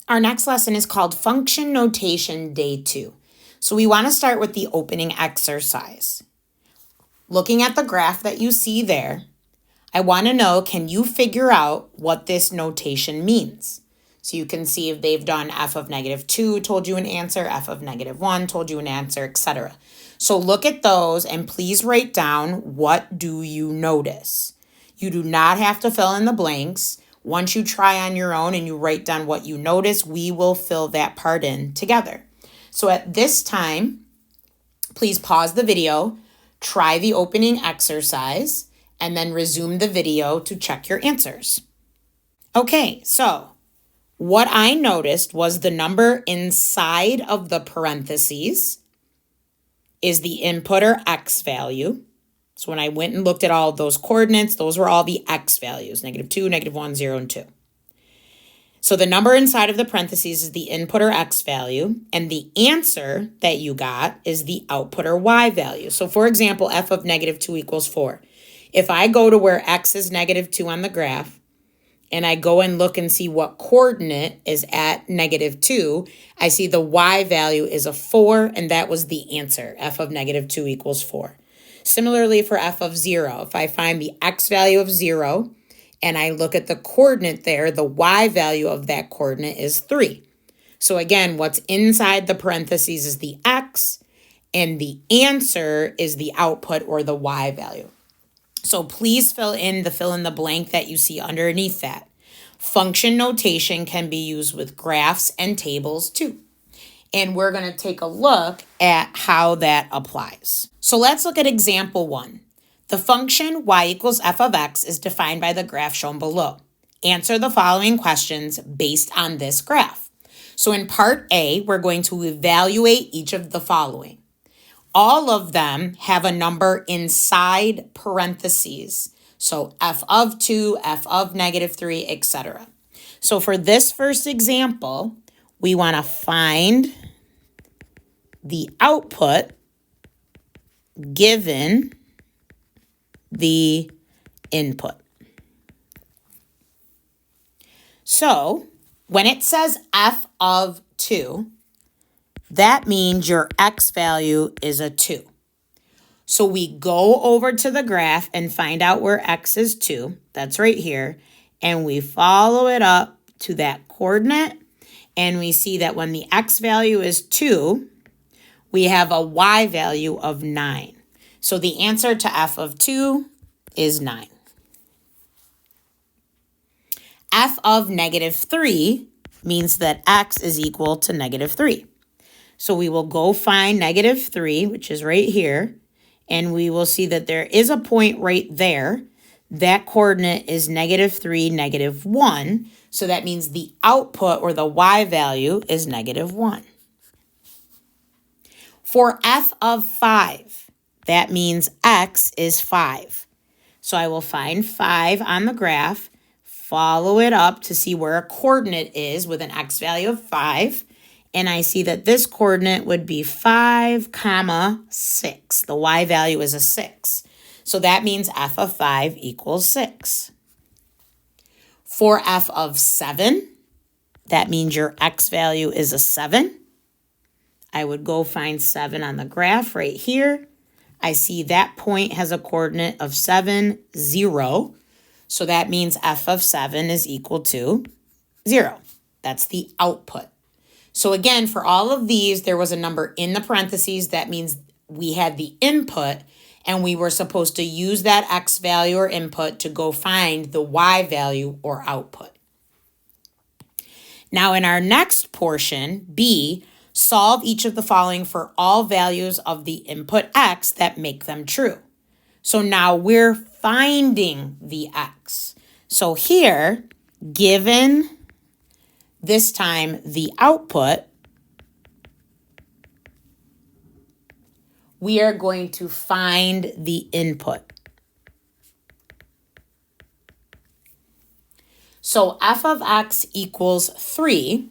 Our next lesson is called Function Notation Day 2. So we want to start with the opening exercise. Looking at the graph that you see there, I want to know, can you figure out what this notation means? So you can see if they've done f of negative 2 told you an answer, f of negative 1 told you an answer, etc. So look at those and please write down, what do you notice? You do not have to fill in the blanks. Once you try on your own and you write down what you notice, we will fill that part in together. So at this time, please pause the video, try the opening exercise, and then resume the video to check your answers. Okay, so what I noticed was the number inside of the parentheses is the input or x value. So when I went and looked at all of those coordinates, those were all the x values, negative 2, negative 1, 0, and 2. So the number inside of the parentheses is the input or x value, and the answer that you got is the output or y value. So for example, f of negative 2 equals 4. If I go to where x is negative 2 on the graph, and I go and look and see what coordinate is at negative 2, I see the y value is a 4, and that was the answer, f of negative 2 equals 4. Similarly for f of 0, if I find the x value of 0 and I look at the coordinate there, the y value of that coordinate is 3. So again, what's inside the parentheses is the x, and the answer is the output or the y value. So please fill in the blank that you see underneath that. Function notation can be used with graphs and tables too. And we're going to take a look at how that applies. So let's look at example 1. The function y equals f of x is defined by the graph shown below. Answer the following questions based on this graph. So in part A, we're going to evaluate each of the following. All of them have a number inside parentheses. So f of 2, f of negative 3, etc. So for this first example, we want to find the output given the input. So when it says f of 2, that means your x value is a 2. So we go over to the graph and find out where x is 2. That's right here. And we follow it up to that coordinate. And we see that when the x value is 2, we have a y value of 9. So the answer to f of 2 is 9. F of negative 3 means that x is equal to negative 3. So we will go find negative 3, which is right here, and we will see that there is a point right there. That coordinate is negative 3, negative 1. So that means the output or the y value is negative 1. For f of 5, that means x is 5. So I will find 5 on the graph, follow it up to see where a coordinate is with an x value of 5. And I see that this coordinate would be 5, 6. The y value is a 6. So that means f of 5 equals 6. For f of 7, that means your x value is a 7. I would go find 7 on the graph right here. I see that point has a coordinate of 7, 0. So that means f of 7 is equal to 0. That's the output. So again, for all of these, there was a number in the parentheses. That means we had the input, and we were supposed to use that x value or input to go find the y value or output. Now in our next portion, B, solve each of the following for all values of the input x that make them true. So now we're finding the x. So here, given this time the output, we are going to find the input. So f of x equals 3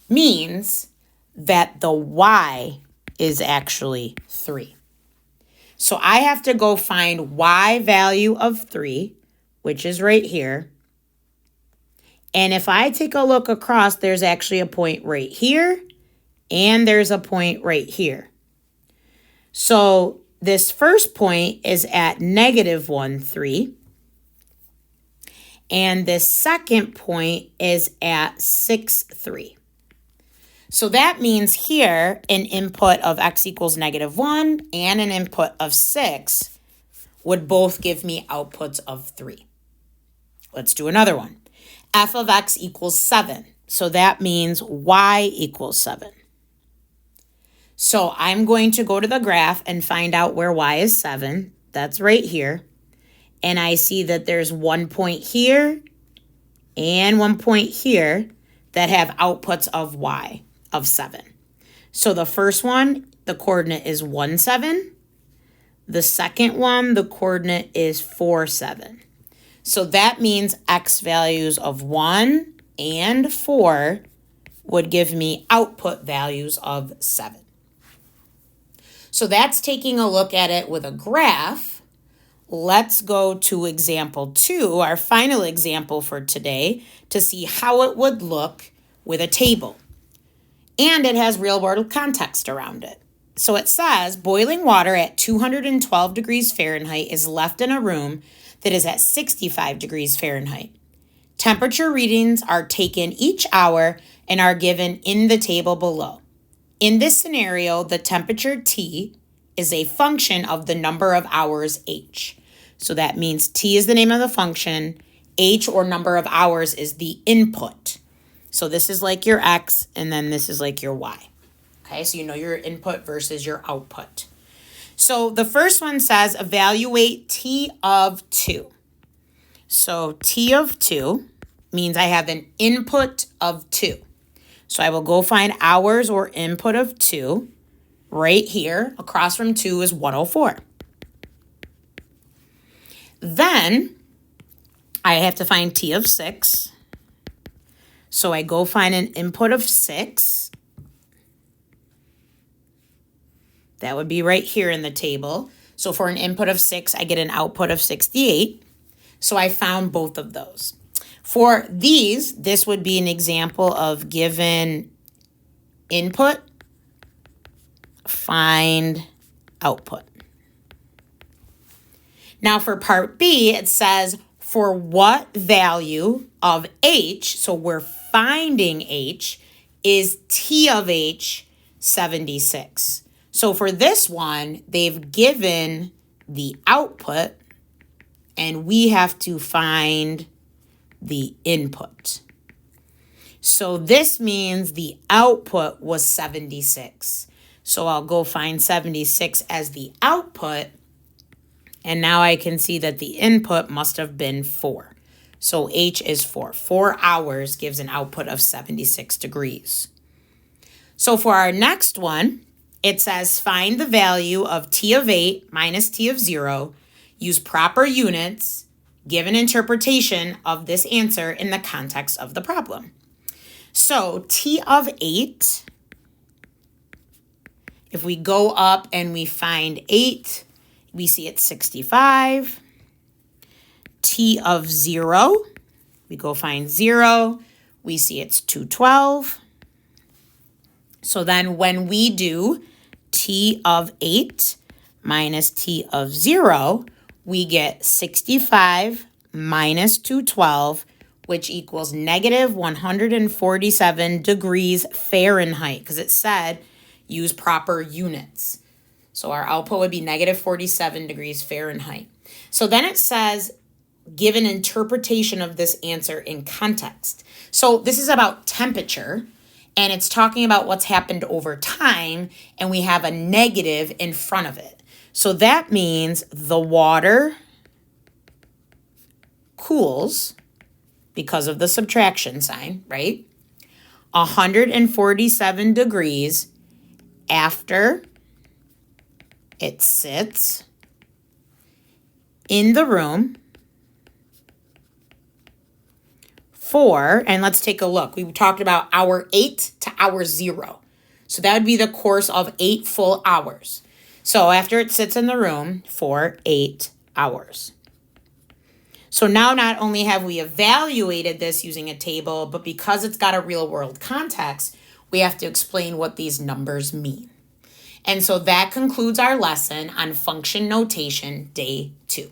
means that the y is actually 3. So I have to go find y value of 3, which is right here, And if I take a look across, there's actually a point right here, and there's a point right here. So this first point is at -1, 3. And this second point is at 6, 3. So that means here an input of x equals -1 and an input of 6 would both give me outputs of 3. Let's do another one. F of x equals 7. So that means y equals 7. So I'm going to go to the graph and find out where y is 7. That's right here. And I see that there's 1 point here and 1 point here that have outputs of y of 7. So the first one, the coordinate is 1, 7. The second one, the coordinate is 4, 7. So that means x values of 1 and 4 would give me output values of 7. So that's taking a look at it with a graph. Let's go to example 2, our final example for today, to see how it would look with a table. And it has real world context around it. So it says boiling water at 212 degrees Fahrenheit is left in a room that is at 65 degrees Fahrenheit. Temperature readings are taken each hour and are given in the table below. In this scenario, the temperature T is a function of the number of hours H. So that means T is the name of the function, H or number of hours is the input. So this is like your X and then this is like your Y. Okay, so you know your input versus your output. So the first one says evaluate T of 2. So T of 2 means I have an input of 2. So I will go find hours or input of 2. Right here, across from 2 is 104. Then I have to find T of 6. So I go find an input of 6. That would be right here in the table. So for an input of 6, I get an output of 68. So I found both of those. For these, this would be an example of given input, find output. Now for part B, it says for what value of H, so we're finding H, is T of H 76. So for this one, they've given the output and we have to find the input. So this means the output was 76. So I'll go find 76 as the output. And now I can see that the input must have been 4. So H is 4. 4 hours gives an output of 76 degrees. So for our next one, it says find the value of T of 8 minus T of 0. Use proper units. Give an interpretation of this answer in the context of the problem. So T of 8, if we go up and we find 8, we see it's 65. T of 0, we go find 0, we see it's 212. So then when we do T of 8 minus T of 0, we get 65 minus 212, which equals negative 147 degrees Fahrenheit, because it said use proper units. So our output would be negative 47 degrees Fahrenheit. So then it says give an interpretation of this answer in context. So this is about temperature, and it's talking about what's happened over time, and we have a negative in front of it. So that means the water cools because of the subtraction sign, right? 147 degrees after it sits in the room for, and let's take a look. We talked about hour 8 to hour 0. So that would be the course of 8 full hours. So after it sits in the room for 8 hours. So now not only have we evaluated this using a table, but because it's got a real world context, we have to explain what these numbers mean. And so that concludes our lesson on function notation day 2.